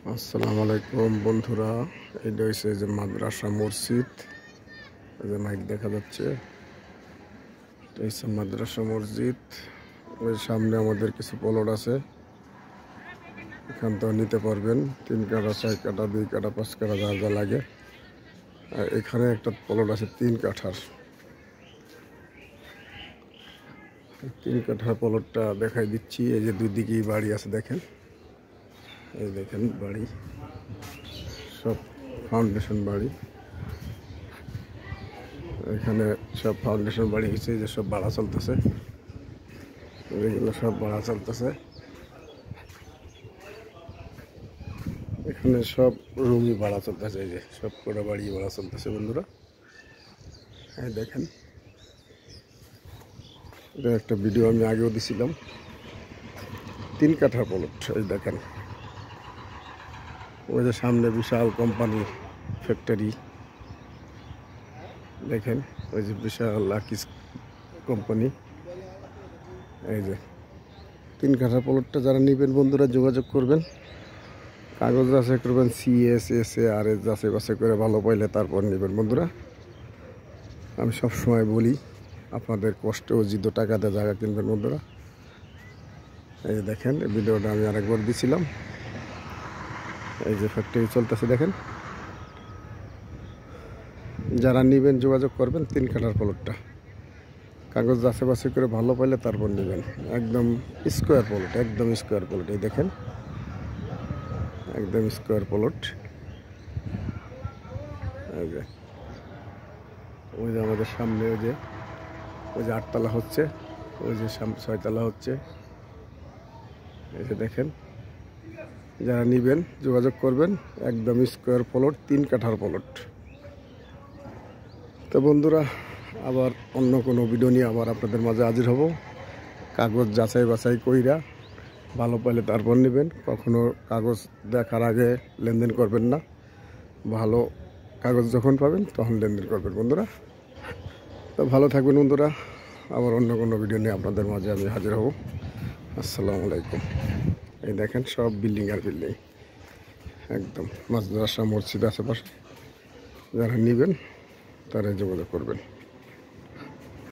আসসালামু আলাইকুম বন্ধুরা, এটা হচ্ছে যে মাদ্রাসা মসজিদ। এই যে মাইক দেখা যাচ্ছে, এটা হচ্ছে মাদ্রাসা মসজিদ। ওই সামনে আমাদের কিছু প্লট আছে, এখান থেকে নিতে পারবেন 3 কাঠা 4 কাঠা 2 কাঠা 5 কাঠা যা যা লাগে। আর এখানে একটা প্লট আছে 3 কাঠার। 3 কাঠার প্লটটা দেখাই দিচ্ছি। এই যে দুই দিকেই বাড়ি আছে, দেখেন, এই দেখেন বাড়ি, সব ফাউন্ডেশন বাড়ি। এখানে সব ফাউন্ডেশন বাড়ি হয়েছে, যে সব ভাড়া চলতেছে, এগুলো সব ভাড়া চলতেছে। এখানে সব রুমই ভাড়া চলতেছে, এই যে সব কটা বাড়ি ভাড়া চলতেছে বন্ধুরা। এই দেখেন, এটা একটা ভিডিও আমি আগেও দিছিলাম। 3 কাঠা প্লট। এই দেখেন, ওই যে সামনে বিশাল কোম্পানি ফ্যাক্টরি, দেখেন ওই যে বিশাল লাকিস কোম্পানি। এই যে 3 কাঠা প্লটটা যারা নেবেন বন্ধুরা যোগাযোগ করবেন, কাগজ যাচাই করবেন, CSSARS যাচাই বাছাই করে ভালো পাইলে তারপর নেবেন বন্ধুরা। আমি সবসময় বলি, আপনাদের কষ্ট অর্জিত টাকা দিয়ে জায়গা কিনবেন বন্ধুরা। এই যে দেখেন, এই ভিডিওটা আমি আরেকবার দিছিলাম। এই যে ফ্যাক্টরি চলতেছে, দেখেন। যারা নেবেন যোগাযোগ করবেন 3 কাঠার প্লটটা, কাগজ যাচাই বাছাই করে ভালো পাইলে তারপর নেবেন। একদম স্কোয়ার প্লট, একদম স্কোয়ার প্লট। এই দেখেন, একদম স্কোয়ার প্লট। এই যে ওই যে আমাদের সামনে ওই যে 8 তলা হচ্ছে, ওই যে 6 তলা হচ্ছে। এই যে দেখেন, যারা নেবেন যোগাযোগ করবেন। একদম স্কোয়ার প্লট, 3 কাঠার প্লট। তো বন্ধুরা, আবার অন্য কোনো ভিডিও নিয়ে আবার আপনাদের মাঝে হাজির হব। কাগজ যাচাই বাছাই কইরা ভালো পাইলে তারপর নেবেন। কখনো কাগজ দেখার আগে লেনদেন করবেন না, ভালো কাগজ যখন পাবেন তখন লেনদেন করবেন বন্ধুরা। তো ভালো থাকবেন বন্ধুরা, আবার অন্য কোনো ভিডিও নিয়ে আপনাদের মাঝে আমি হাজির হব। আসসালামু আলাইকুম। এই দেখেন, সব বিল্ডিং আর বিল্ডিং, একদম মাদ্রাসা মসজিদ আশেপাশে। যারা নেবেন তারা যোগাযোগ করবেন।